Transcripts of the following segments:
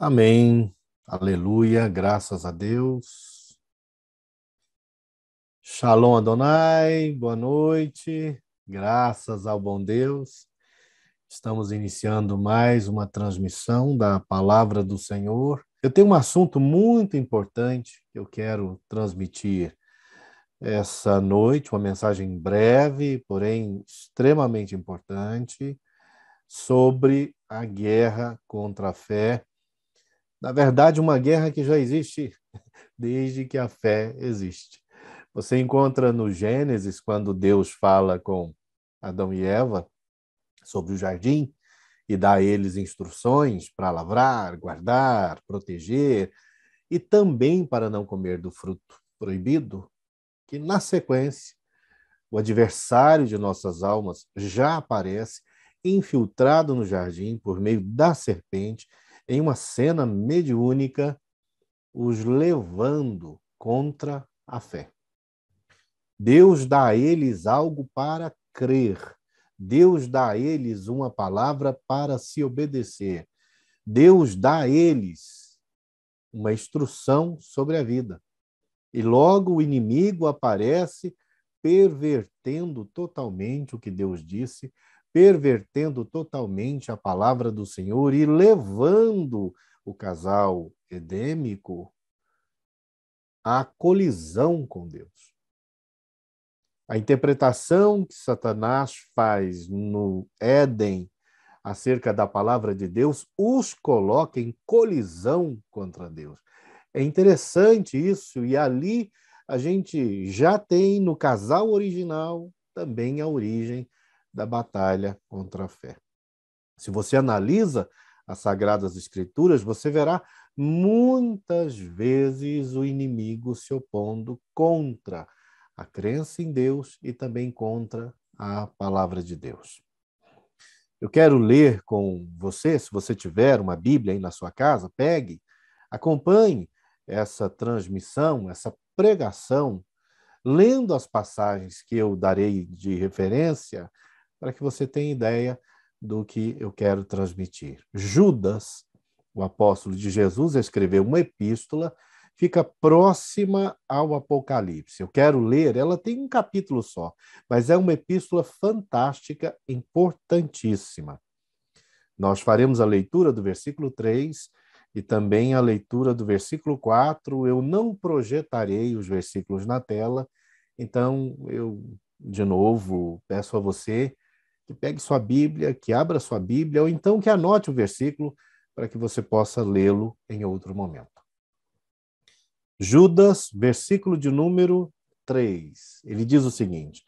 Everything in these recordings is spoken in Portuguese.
Amém. Aleluia. Graças a Deus. Shalom Adonai. Boa noite. Graças ao bom Deus. Estamos iniciando mais uma transmissão da Palavra do Senhor. Eu tenho um assunto muito importante que eu quero transmitir essa noite, uma mensagem breve, porém extremamente importante, sobre a guerra contra a fé. Na verdade, uma guerra que já existe desde que a fé existe. Você encontra no Gênesis, quando Deus fala com Adão e Eva sobre o jardim e dá a eles instruções para lavrar, guardar, proteger e também para não comer do fruto proibido, que na sequência o adversário de nossas almas já aparece infiltrado no jardim por meio da serpente em uma cena mediúnica, os levando contra a fé. Deus dá a eles algo para crer. Deus dá a eles uma palavra para se obedecer. Deus dá a eles uma instrução sobre a vida. E logo o inimigo aparece pervertendo totalmente o que Deus disse, pervertendo totalmente a palavra do Senhor e levando o casal edêmico à colisão com Deus. A interpretação que Satanás faz no Éden acerca da palavra de Deus os coloca em colisão contra Deus. É interessante isso, e ali a gente já tem no casal original também a origem da batalha contra a fé. Se você analisa as Sagradas Escrituras, você verá muitas vezes o inimigo se opondo contra a crença em Deus e também contra a palavra de Deus. Eu quero ler com você, se você tiver uma Bíblia aí na sua casa, pegue, acompanhe essa transmissão, essa pregação, lendo as passagens que eu darei de referência, para que você tenha ideia do que eu quero transmitir. Judas, o apóstolo de Jesus, escreveu uma epístola, fica próxima ao Apocalipse. Eu quero ler, ela tem um capítulo só, mas é uma epístola fantástica, importantíssima. Nós faremos a leitura do versículo 3 e também a leitura do versículo 4. Eu não projetarei os versículos na tela, então eu, de novo, peço a você que pegue sua Bíblia, que abra sua Bíblia, ou então que anote o versículo para que você possa lê-lo em outro momento. Judas, versículo de número 3. Ele diz o seguinte: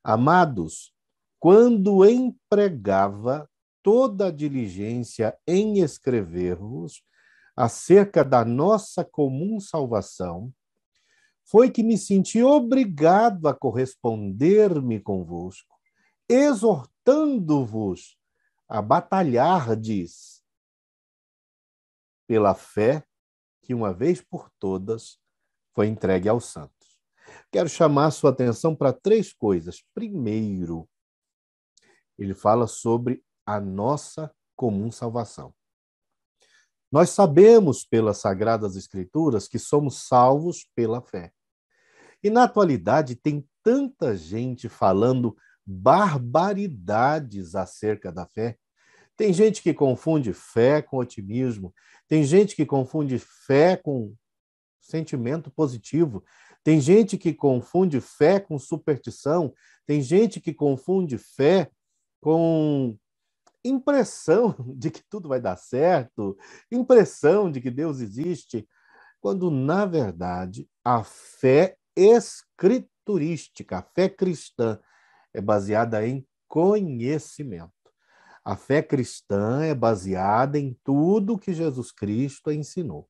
Amados, quando empregava toda a diligência em escrever-vos acerca da nossa comum salvação, foi que me senti obrigado a corresponder-me convosco, exortando-vos a batalhardes pela fé que uma vez por todas foi entregue aos santos. Quero chamar a sua atenção para três coisas. Primeiro, ele fala sobre a nossa comum salvação. Nós sabemos pelas Sagradas Escrituras que somos salvos pela fé. E na atualidade tem tanta gente falando barbaridades acerca da fé. Tem gente que confunde fé com otimismo, tem gente que confunde fé com sentimento positivo, tem gente que confunde fé com superstição, tem gente que confunde fé com impressão de que tudo vai dar certo, impressão de que Deus existe, quando, na verdade, a fé escriturística, a fé cristã, é baseada em conhecimento. A fé cristã é baseada em tudo que Jesus Cristo ensinou.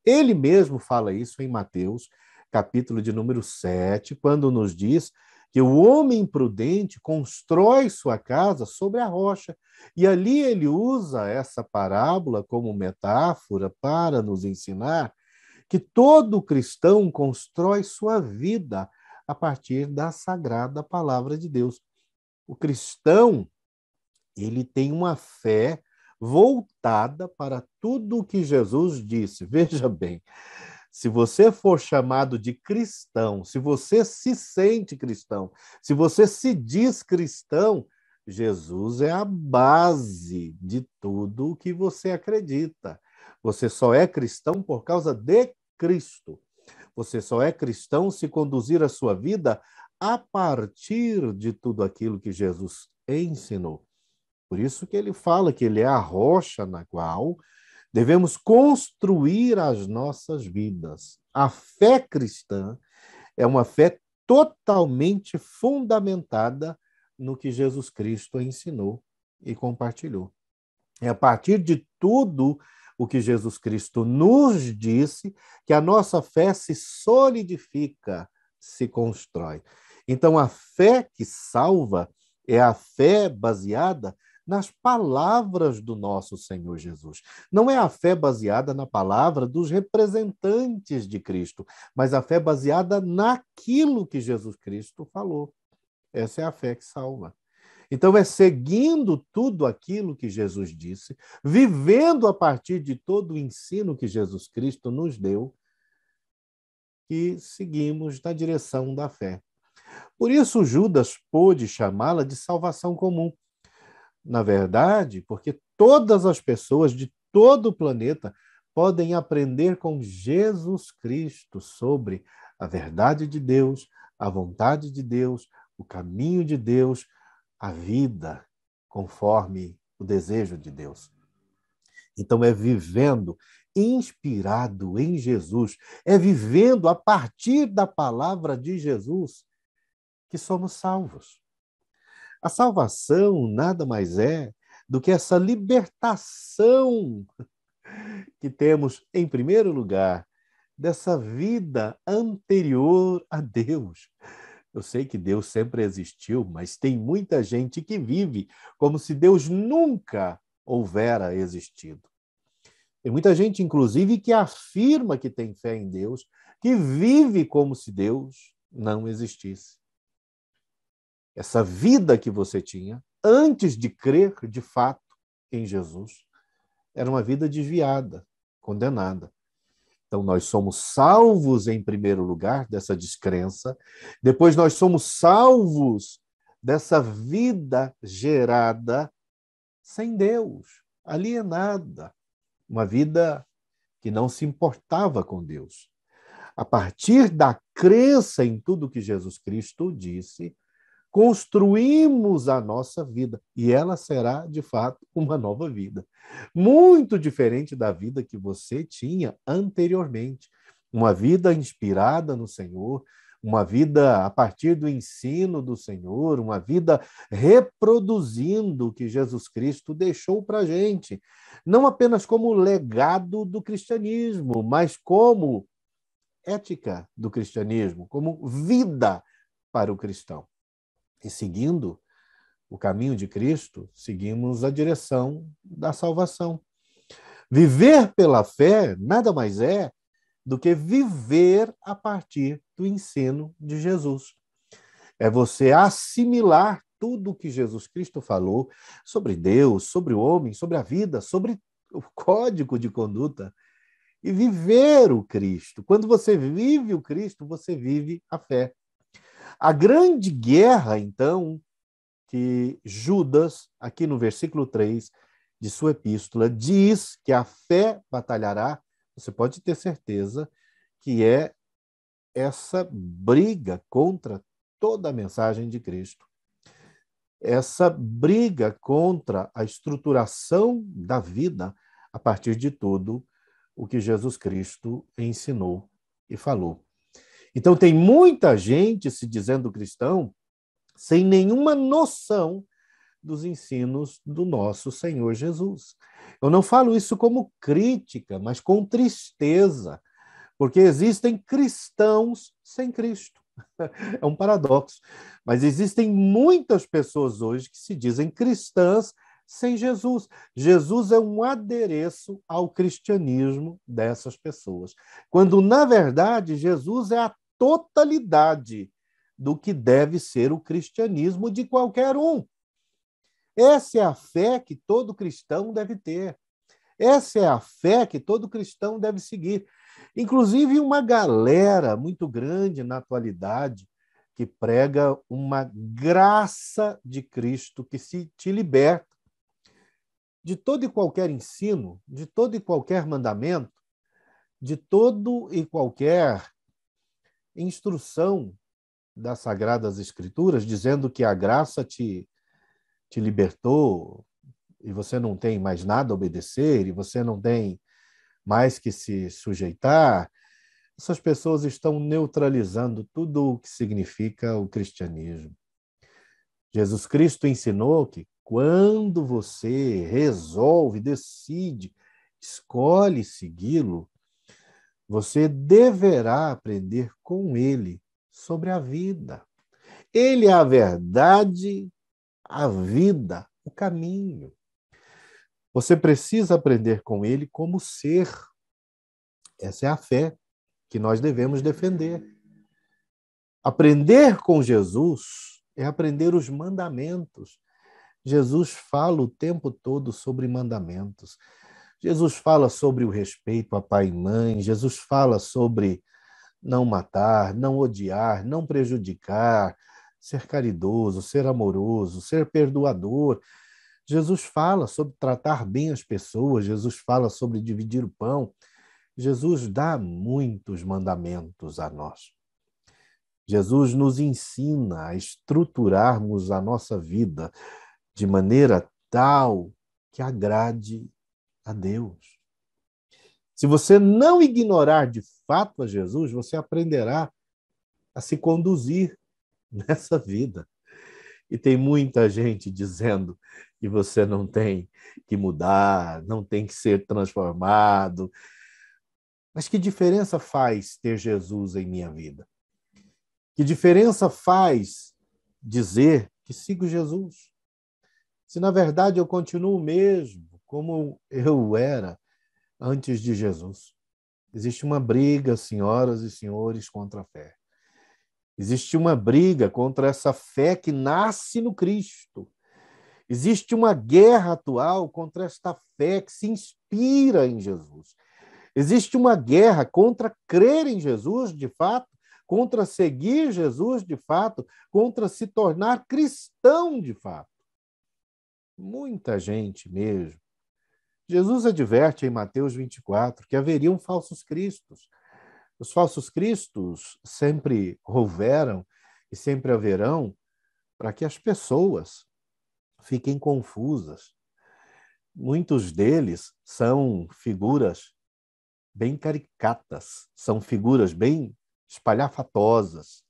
Ele mesmo fala isso em Mateus, capítulo de número 7, quando nos diz que o homem prudente constrói sua casa sobre a rocha. E ali ele usa essa parábola como metáfora para nos ensinar que todo cristão constrói sua vida a partir da sagrada palavra de Deus. O cristão, ele tem uma fé voltada para tudo o que Jesus disse. Veja bem, se você for chamado de cristão, se você se sente cristão, se você se diz cristão, Jesus é a base de tudo o que você acredita. Você só é cristão por causa de Cristo. Você só é cristão se conduzir a sua vida a partir de tudo aquilo que Jesus ensinou. Por isso que ele fala que ele é a rocha na qual devemos construir as nossas vidas. A fé cristã é uma fé totalmente fundamentada no que Jesus Cristo ensinou e compartilhou. É a partir de tudo o que Jesus Cristo nos disse que a nossa fé se solidifica, se constrói. Então, a fé que salva é a fé baseada nas palavras do nosso Senhor Jesus. Não é a fé baseada na palavra dos representantes de Cristo, mas a fé baseada naquilo que Jesus Cristo falou. Essa é a fé que salva. Então, é seguindo tudo aquilo que Jesus disse, vivendo a partir de todo o ensino que Jesus Cristo nos deu, que seguimos na direção da fé. Por isso, Judas pôde chamá-la de salvação comum. Na verdade, porque todas as pessoas de todo o planeta podem aprender com Jesus Cristo sobre a verdade de Deus, a vontade de Deus, o caminho de Deus, a vida conforme o desejo de Deus. Então, é vivendo inspirado em Jesus, é vivendo a partir da palavra de Jesus que somos salvos. A salvação nada mais é do que essa libertação que temos, em primeiro lugar, dessa vida anterior a Deus. Eu sei que Deus sempre existiu, mas tem muita gente que vive como se Deus nunca houvera existido. Tem muita gente, inclusive, que afirma que tem fé em Deus, que vive como se Deus não existisse. Essa vida que você tinha, antes de crer de fato em Jesus, era uma vida desviada, condenada. Então, nós somos salvos, em primeiro lugar, dessa descrença. Depois, nós somos salvos dessa vida gerada sem Deus, alienada. Uma vida que não se importava com Deus. A partir da crença em tudo que Jesus Cristo disse, construímos a nossa vida e ela será, de fato, uma nova vida. Muito diferente da vida que você tinha anteriormente. Uma vida inspirada no Senhor, uma vida a partir do ensino do Senhor, uma vida reproduzindo o que Jesus Cristo deixou para a gente. Não apenas como legado do cristianismo, mas como ética do cristianismo, como vida para o cristão. E seguindo o caminho de Cristo, seguimos a direção da salvação. Viver pela fé nada mais é do que viver a partir do ensino de Jesus. É você assimilar tudo o que Jesus Cristo falou sobre Deus, sobre o homem, sobre a vida, sobre o código de conduta e viver o Cristo. Quando você vive o Cristo, você vive a fé. A grande guerra, então, que Judas, aqui no versículo 3 de sua epístola, diz que a fé batalhará, você pode ter certeza que é essa briga contra toda a mensagem de Cristo. Essa briga contra a estruturação da vida a partir de tudo o que Jesus Cristo ensinou e falou. Então, tem muita gente se dizendo cristão sem nenhuma noção dos ensinos do nosso Senhor Jesus. Eu não falo isso como crítica, mas com tristeza, porque existem cristãos sem Cristo. É um paradoxo. Mas existem muitas pessoas hoje que se dizem cristãs sem Jesus. Jesus é um adereço ao cristianismo dessas pessoas, quando, na verdade, Jesus é a totalidade do que deve ser o cristianismo de qualquer um. Essa é a fé que todo cristão deve ter. Essa é a fé que todo cristão deve seguir. Inclusive, uma galera muito grande na atualidade que prega uma graça de Cristo que se te liberta de todo e qualquer ensino, de todo e qualquer mandamento, de todo e qualquer instrução das Sagradas Escrituras, dizendo que a graça te libertou e você não tem mais nada a obedecer, e você não tem mais que se sujeitar. Essas pessoas estão neutralizando tudo o que significa o cristianismo. Jesus Cristo ensinou que quando você resolve, decide, escolhe segui-lo, você deverá aprender com ele sobre a vida. Ele é a verdade, a vida, o caminho. Você precisa aprender com ele como ser. Essa é a fé que nós devemos defender. Aprender com Jesus é aprender os mandamentos. Jesus fala o tempo todo sobre mandamentos. Jesus fala sobre o respeito a pai e mãe. Jesus fala sobre não matar, não odiar, não prejudicar, ser caridoso, ser amoroso, ser perdoador. Jesus fala sobre tratar bem as pessoas. Jesus fala sobre dividir o pão. Jesus dá muitos mandamentos a nós. Jesus nos ensina a estruturarmos a nossa vida de maneira tal que agrade a Deus. Se você não ignorar de fato a Jesus, você aprenderá a se conduzir nessa vida. E tem muita gente dizendo que você não tem que mudar, não tem que ser transformado. Mas que diferença faz ter Jesus em minha vida? Que diferença faz dizer que sigo Jesus? Se, na verdade, eu continuo mesmo como eu era antes de Jesus. Existe uma briga, senhoras e senhores, contra a fé. Existe uma briga contra essa fé que nasce no Cristo. Existe uma guerra atual contra esta fé que se inspira em Jesus. Existe uma guerra contra crer em Jesus, de fato, contra seguir Jesus, de fato, contra se tornar cristão, de fato. Muita gente mesmo. Jesus adverte em Mateus 24 que haveriam falsos cristos. Os falsos cristos sempre houveram e sempre haverão para que as pessoas fiquem confusas. Muitos deles são figuras bem caricatas, são figuras bem espalhafatosas,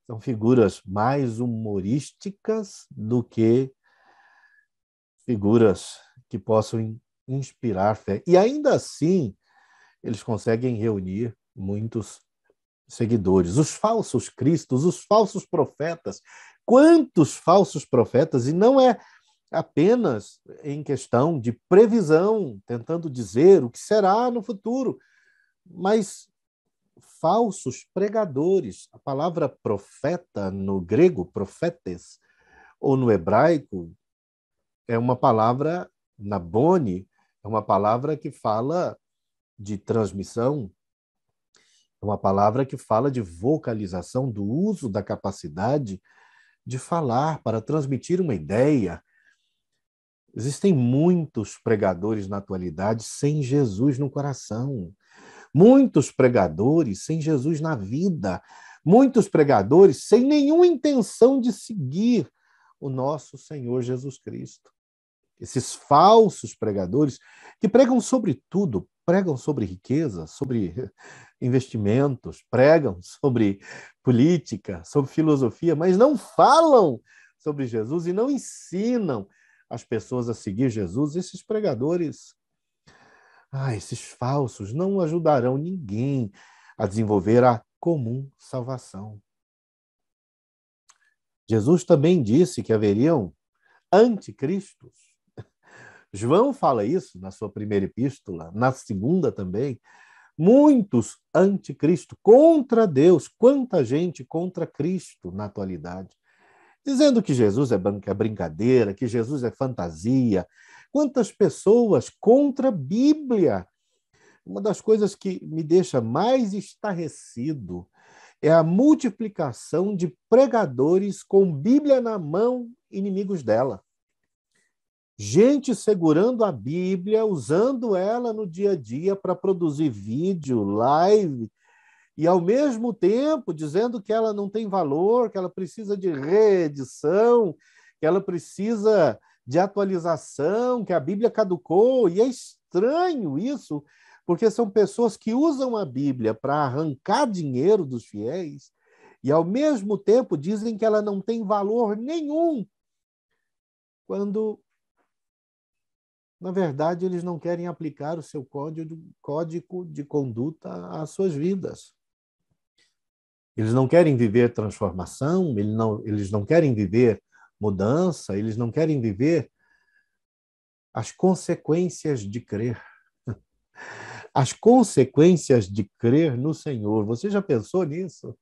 são figuras mais humorísticas do que figuras que possam inspirar fé. E ainda assim, eles conseguem reunir muitos seguidores. Os falsos cristos, os falsos profetas. Quantos falsos profetas? E não é apenas em questão de previsão, tentando dizer o que será no futuro, mas falsos pregadores. A palavra profeta no grego, profetes, ou no hebraico, é uma palavra nabone, é uma palavra que fala de transmissão, é uma palavra que fala de vocalização, do uso da capacidade de falar para transmitir uma ideia. Existem muitos pregadores na atualidade sem Jesus no coração. Muitos pregadores sem Jesus na vida. Muitos pregadores sem nenhuma intenção de seguir o nosso Senhor Jesus Cristo. Esses falsos pregadores que pregam sobre tudo, pregam sobre riqueza, sobre investimentos, pregam sobre política, sobre filosofia, mas não falam sobre Jesus e não ensinam as pessoas a seguir Jesus. Esses pregadores, esses falsos, não ajudarão ninguém a desenvolver a comum salvação. Jesus também disse que haveriam anticristos. João fala isso na sua primeira epístola, na segunda também. Muitos anticristo, contra Deus. Quanta gente contra Cristo na atualidade. dizendo que Jesus é brincadeira, que Jesus é fantasia. Quantas pessoas contra a Bíblia? Uma das coisas que me deixa mais estarrecido é a multiplicação de pregadores com Bíblia na mão, inimigos dela. Gente segurando a Bíblia, usando ela no dia a dia para produzir vídeo, live, e ao mesmo tempo dizendo que ela não tem valor, que ela precisa de reedição, que ela precisa de atualização, que a Bíblia caducou. E é estranho isso, porque são pessoas que usam a Bíblia para arrancar dinheiro dos fiéis e, ao mesmo tempo, dizem que ela não tem valor nenhum, quando, na verdade, eles não querem aplicar o seu código de conduta às suas vidas. Eles não querem viver transformação, eles não querem viver mudança, eles não querem viver as consequências de crer. As consequências de crer no Senhor. Você já pensou nisso?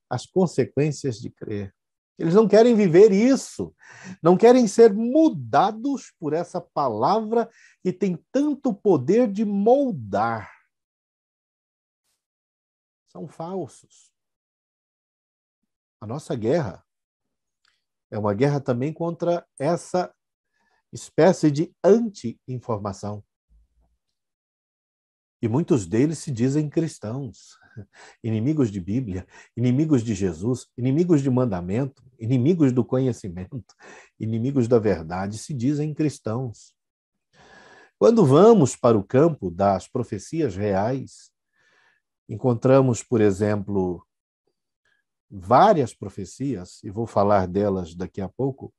As consequências de crer. Eles não querem viver isso. Não querem ser mudados por essa palavra que tem tanto poder de moldar. São falsos. A nossa guerra é uma guerra também contra essa espécie de anti-informação. E muitos deles se dizem cristãos, inimigos de Bíblia, inimigos de Jesus, inimigos de mandamento, inimigos do conhecimento, inimigos da verdade, se dizem cristãos. Quando vamos para o campo das profecias reais, encontramos, por exemplo, várias profecias, e vou falar delas daqui a pouco,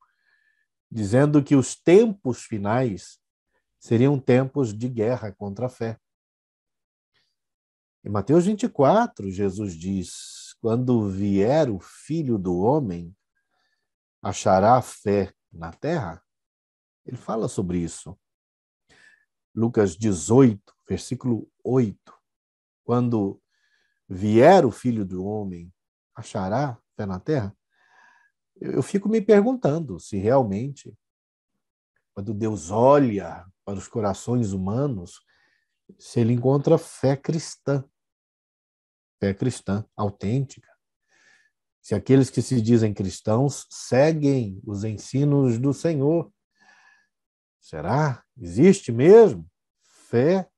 dizendo que os tempos finais seriam tempos de guerra contra a fé. Em Mateus 24, Jesus diz: quando vier o Filho do Homem, achará fé na terra? Ele fala sobre isso. Lucas 18, versículo 8. Quando vier o Filho do Homem, achará fé na terra? Eu fico me perguntando se realmente, quando Deus olha para os corações humanos, se ele encontra fé cristã autêntica. Se aqueles que se dizem cristãos seguem os ensinos do Senhor. Será? Existe mesmo fé?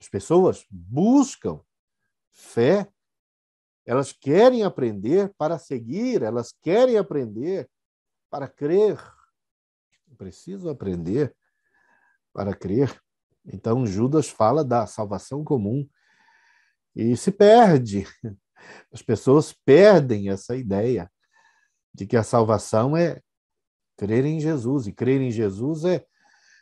As pessoas buscam fé. Elas querem aprender para seguir, elas querem aprender para crer. Preciso aprender para crer. Então, Judas fala da salvação comum e se perde. As pessoas perdem essa ideia de que a salvação é crer em Jesus, e crer em Jesus é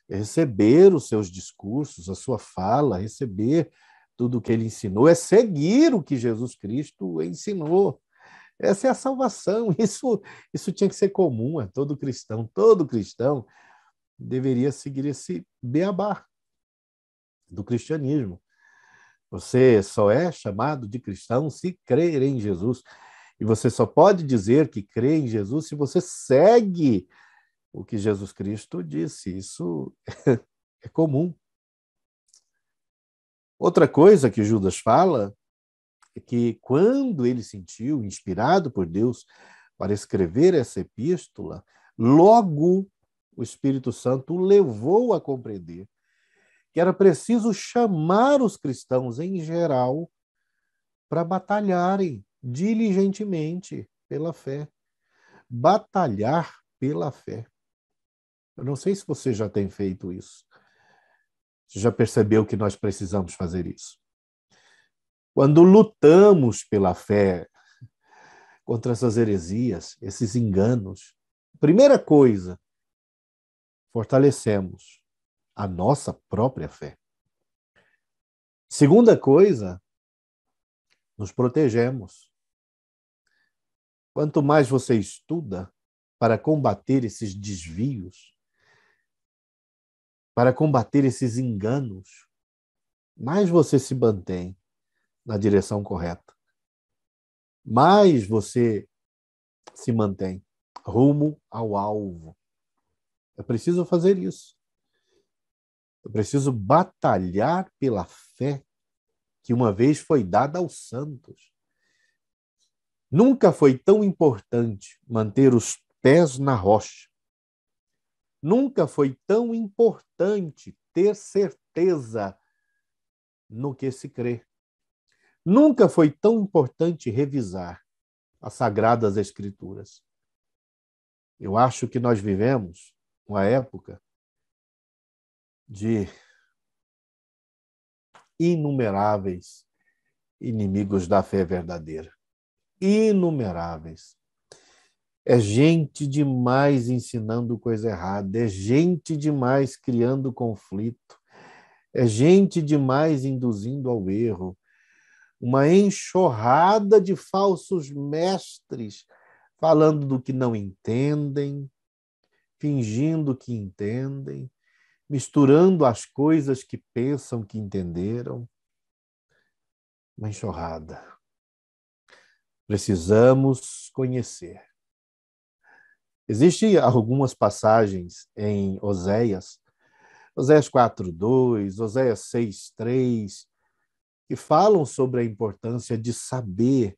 receber os seus discursos, a sua fala, receber tudo o que ele ensinou, é seguir o que Jesus Cristo ensinou. Essa é a salvação. Isso tinha que ser comum a todo cristão. Todo cristão deveria seguir esse beabá do cristianismo. Você só é chamado de cristão se crer em Jesus. E você só pode dizer que crê em Jesus se você segue o que Jesus Cristo disse. Isso é comum. Outra coisa que Judas fala é que quando ele sentiu inspirado por Deus para escrever essa epístola, logo o Espírito Santo o levou a compreender que era preciso chamar os cristãos em geral para batalharem diligentemente pela fé. Batalhar pela fé. Eu não sei se você já tem feito isso. Você já percebeu que nós precisamos fazer isso? Quando lutamos pela fé contra essas heresias, esses enganos, primeira coisa, fortalecemos a nossa própria fé. Segunda coisa, nos protegemos. Quanto mais você estuda para combater esses desvios, para combater esses enganos, mais você se mantém na direção correta. Mais você se mantém rumo ao alvo. É preciso fazer isso. Eu preciso batalhar pela fé que uma vez foi dada aos santos. Nunca foi tão importante manter os pés na rocha. Nunca foi tão importante ter certeza no que se crê. Nunca foi tão importante revisar as Sagradas Escrituras. Eu acho que nós vivemos uma época de inumeráveis inimigos da fé verdadeira. Inumeráveis. É gente demais ensinando coisa errada, é gente demais criando conflito, é gente demais induzindo ao erro, uma enxurrada de falsos mestres falando do que não entendem, fingindo que entendem, misturando as coisas que pensam que entenderam. Uma enxurrada. Precisamos conhecer. Existem algumas passagens em Oséias 4:2, Oséias 6:3, que falam sobre a importância de saber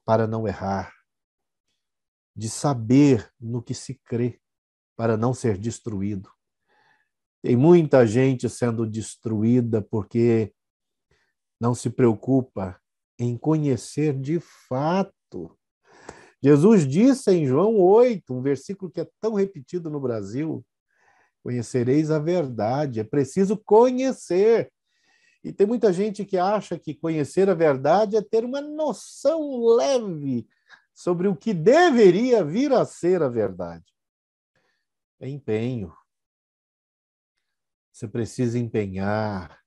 para não errar, de saber no que se crê para não ser destruído. Tem muita gente sendo destruída porque não se preocupa em conhecer de fato. Jesus disse em João 8, um versículo que é tão repetido no Brasil: conhecereis a verdade. É preciso conhecer. E tem muita gente que acha que conhecer a verdade é ter uma noção leve sobre o que deveria vir a ser a verdade. É empenho. Você precisa empenhar,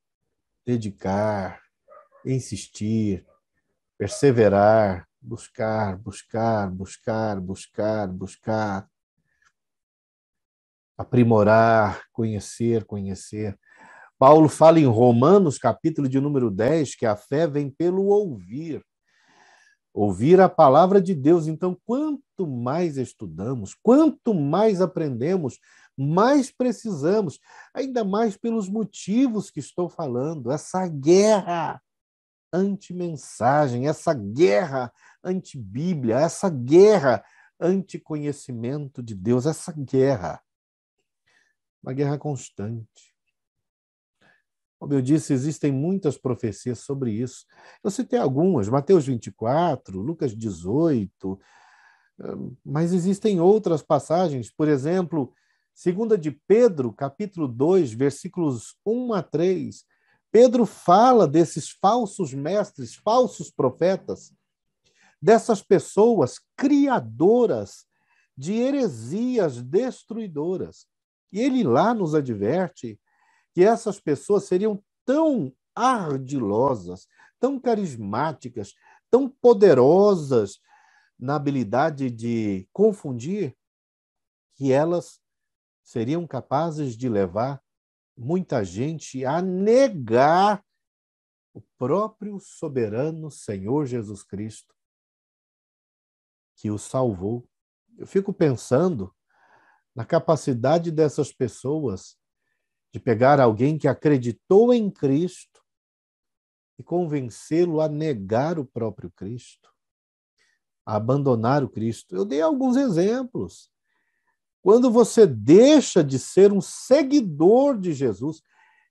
dedicar, insistir, perseverar, buscar, buscar, buscar, buscar, buscar, aprimorar, conhecer, conhecer. Paulo fala em Romanos, capítulo de número 10, que a fé vem pelo ouvir. Ouvir a palavra de Deus. Então, quanto mais estudamos, quanto mais aprendemos, mais precisamos, ainda mais pelos motivos que estou falando, essa guerra anti-mensagem, essa guerra anti-Bíblia, essa guerra anti-conhecimento de Deus, essa guerra, uma guerra constante. Como eu disse, existem muitas profecias sobre isso. Eu citei algumas, Mateus 24, Lucas 18, mas existem outras passagens, por exemplo, 2 de Pedro, capítulo 2, versículos 1 a 3. Pedro fala desses falsos mestres, falsos profetas, dessas pessoas criadoras de heresias destruidoras. E ele lá nos adverte que essas pessoas seriam tão ardilosas, tão carismáticas, tão poderosas na habilidade de confundir, que elas seriam capazes de levar muita gente a negar o próprio soberano Senhor Jesus Cristo, que o salvou. Eu fico pensando na capacidade dessas pessoas de pegar alguém que acreditou em Cristo e convencê-lo a negar o próprio Cristo, a abandonar o Cristo. Eu dei alguns exemplos. Quando você deixa de ser um seguidor de Jesus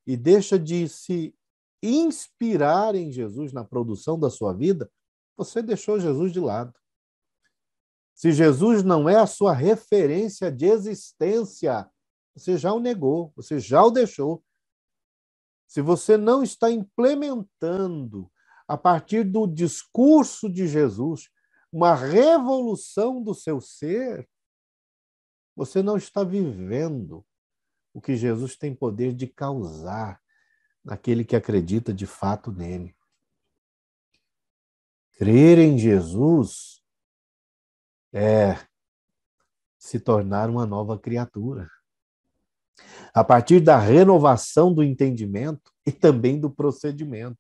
e deixa de se inspirar em Jesus na produção da sua vida, você deixou Jesus de lado. Se Jesus não é a sua referência de existência, você já o negou, você já o deixou. Se você não está implementando, a partir do discurso de Jesus, uma revolução do seu ser, você não está vivendo o que Jesus tem poder de causar naquele que acredita de fato nele. Crer em Jesus é se tornar uma nova criatura. A partir da renovação do entendimento e também do procedimento.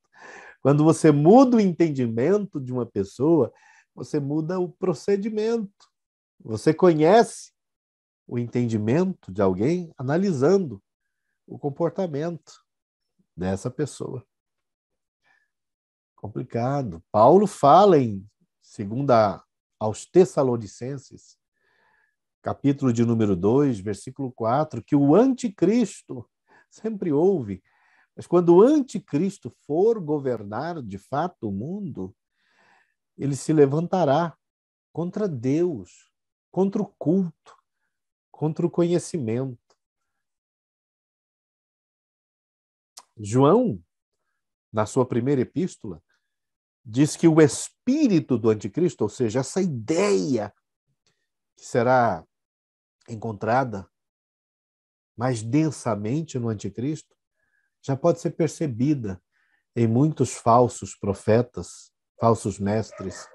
Quando você muda o entendimento de uma pessoa, você muda o procedimento. Você conhece o entendimento de alguém analisando o comportamento dessa pessoa. Complicado. Paulo fala em 2 aos Tessalonicenses, capítulo de número 2, versículo 4, que o anticristo sempre houve, mas quando o anticristo for governar de fato o mundo, ele se levantará contra Deus, contra o culto, contra o conhecimento. João, na sua primeira epístola, diz que o espírito do anticristo, ou seja, essa ideia que será encontrada mais densamente no anticristo, já pode ser percebida em muitos falsos profetas, falsos mestres,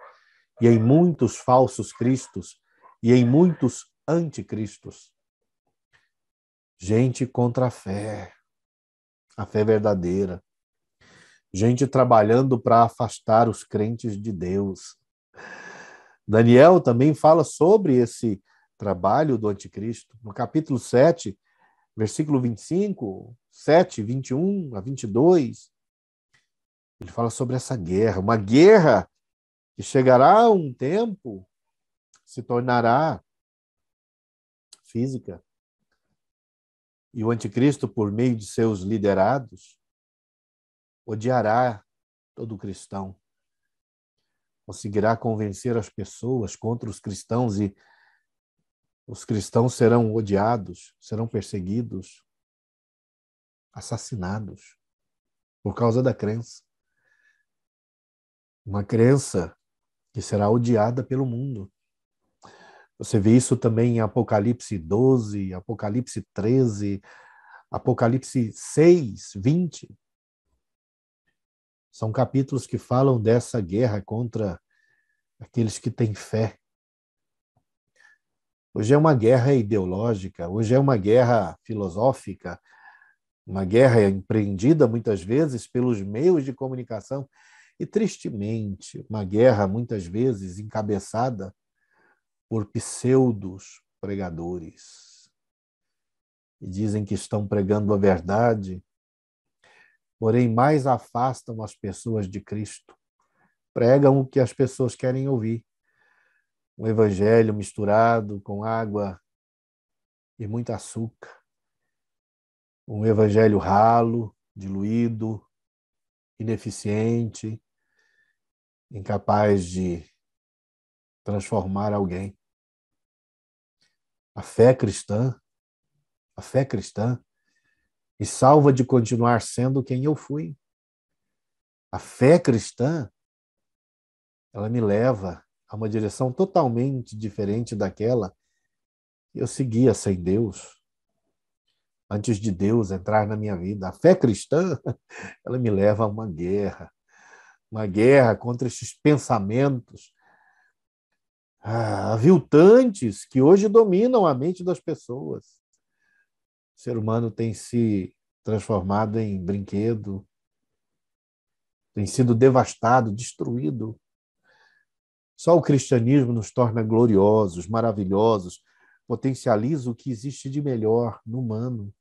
e em muitos falsos cristos, e em muitos anticristos. Gente contra a fé verdadeira. Gente trabalhando para afastar os crentes de Deus. Daniel também fala sobre esse trabalho do anticristo. No capítulo 7, versículo 25, 7, 21 a 22, ele fala sobre essa guerra, uma guerra que chegará um tempo, se tornará física. E o anticristo, por meio de seus liderados, odiará todo cristão. Conseguirá convencer as pessoas contra os cristãos e os cristãos serão odiados, serão perseguidos, assassinados por causa da crença. Uma crença que será odiada pelo mundo. Você vê isso também em Apocalipse 12, Apocalipse 13, Apocalipse 6, 20. São capítulos que falam dessa guerra contra aqueles que têm fé. Hoje é uma guerra ideológica, hoje é uma guerra filosófica, uma guerra empreendida muitas vezes pelos meios de comunicação e, tristemente, uma guerra muitas vezes encabeçada por pseudos pregadores. E dizem que estão pregando a verdade, porém mais afastam as pessoas de Cristo. Pregam o que as pessoas querem ouvir. Um evangelho misturado com água e muito açúcar. Um evangelho ralo, diluído, ineficiente, incapaz de transformar alguém. A fé cristã me salva de continuar sendo quem eu fui. A fé cristã, ela me leva a uma direção totalmente diferente daquela que eu seguia sem Deus, antes de Deus entrar na minha vida. A fé cristã, ela me leva a uma guerra contra esses pensamentos aviltantes que hoje dominam a mente das pessoas. O ser humano tem se transformado em brinquedo, tem sido devastado, destruído. Só o cristianismo nos torna gloriosos, maravilhosos, potencializa o que existe de melhor no humano.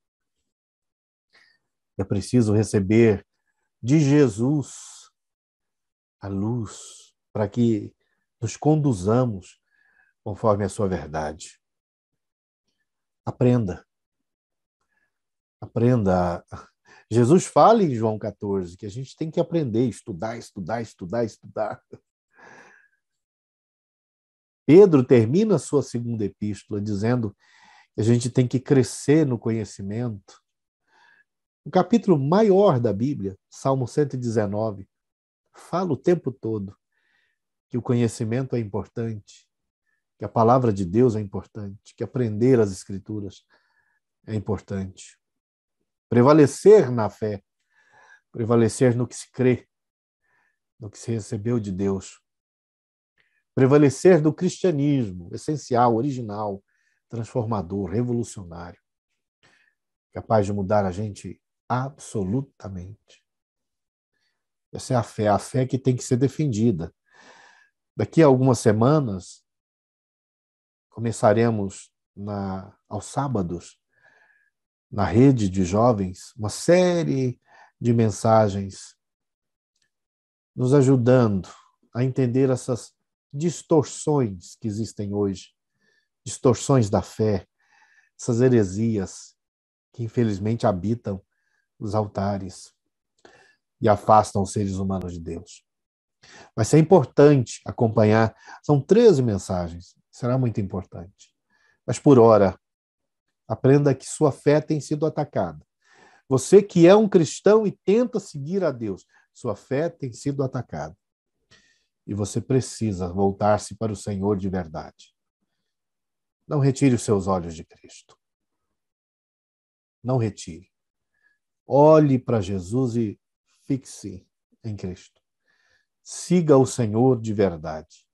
É preciso receber de Jesus a luz para que nos conduzamos conforme a sua verdade. Aprenda. Aprenda. Jesus fala em João 14 que a gente tem que aprender, estudar, estudar, estudar, estudar. Pedro termina a sua segunda epístola dizendo que a gente tem que crescer no conhecimento. O capítulo maior da Bíblia, Salmo 119, fala o tempo todo que o conhecimento é importante, que a palavra de Deus é importante, que aprender as Escrituras é importante. Prevalecer na fé, prevalecer no que se crê, no que se recebeu de Deus. Prevalecer do cristianismo, essencial, original, transformador, revolucionário, capaz de mudar a gente absolutamente. Essa é a fé que tem que ser defendida. Daqui a algumas semanas, Começaremos aos sábados, na rede de jovens, uma série de mensagens nos ajudando a entender essas distorções que existem hoje, distorções da fé, essas heresias que infelizmente habitam os altares e afastam os seres humanos de Deus. Vai ser importante acompanhar, são 13 mensagens, será muito importante. Mas por hora, aprenda que sua fé tem sido atacada. Você que é um cristão e tenta seguir a Deus, sua fé tem sido atacada. E você precisa voltar-se para o Senhor de verdade. Não retire os seus olhos de Cristo. Não retire. Olhe para Jesus e fixe em Cristo. Siga o Senhor de verdade.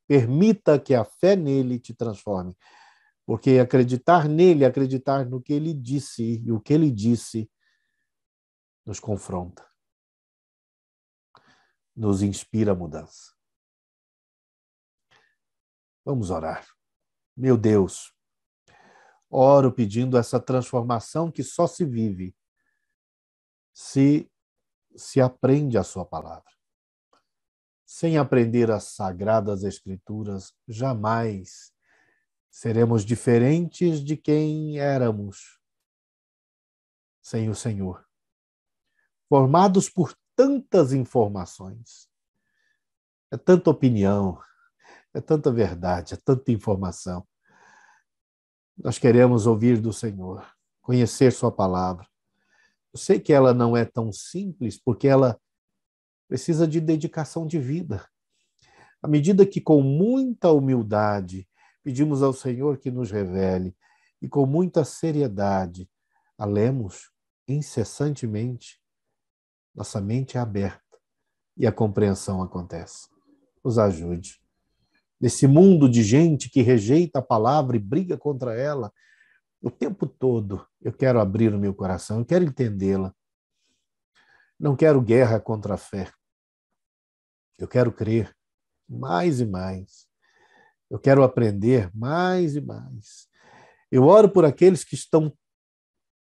Permita que a fé nele te transforme. Porque acreditar nele, acreditar no que ele disse, e o que ele disse, nos confronta. Nos inspira a mudança. Vamos orar. Meu Deus, oro pedindo essa transformação que só se vive se aprende a sua palavra. Sem aprender as sagradas escrituras, jamais seremos diferentes de quem éramos sem o Senhor. Formados por tantas informações, é tanta opinião, é tanta verdade, é tanta informação. Nós queremos ouvir do Senhor, conhecer sua palavra. Eu sei que ela não é tão simples, porque ela precisa de dedicação de vida. À medida que com muita humildade pedimos ao Senhor que nos revele e com muita seriedade a lemos incessantemente, nossa mente é aberta e a compreensão acontece. Nos ajude. Nesse mundo de gente que rejeita a palavra e briga contra ela, o tempo todo eu quero abrir o meu coração, eu quero entendê-la. Não quero guerra contra a fé. Eu quero crer mais e mais. Eu quero aprender mais e mais. Eu oro por aqueles que estão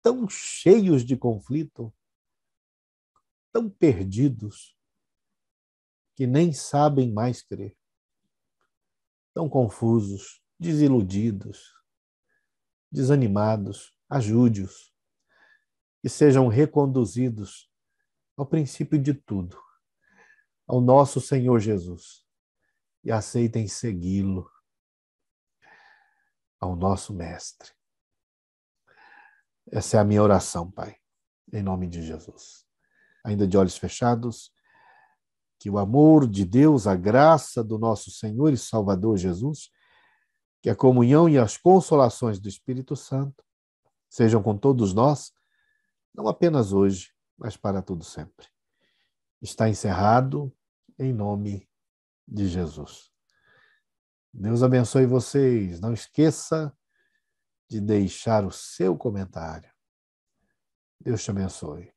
tão cheios de conflito, tão perdidos, que nem sabem mais crer. Tão confusos, desiludidos, desanimados. Ajude-os. Que sejam reconduzidos ao princípio de tudo, ao nosso Senhor Jesus, e aceitem segui-lo, ao nosso Mestre. Essa é a minha oração, Pai, em nome de Jesus. Ainda de olhos fechados, que o amor de Deus, a graça do nosso Senhor e Salvador Jesus, que a comunhão e as consolações do Espírito Santo sejam com todos nós, não apenas hoje, mas para todo sempre. Está encerrado em nome de Jesus. Deus abençoe vocês. Não esqueça de deixar o seu comentário. Deus te abençoe.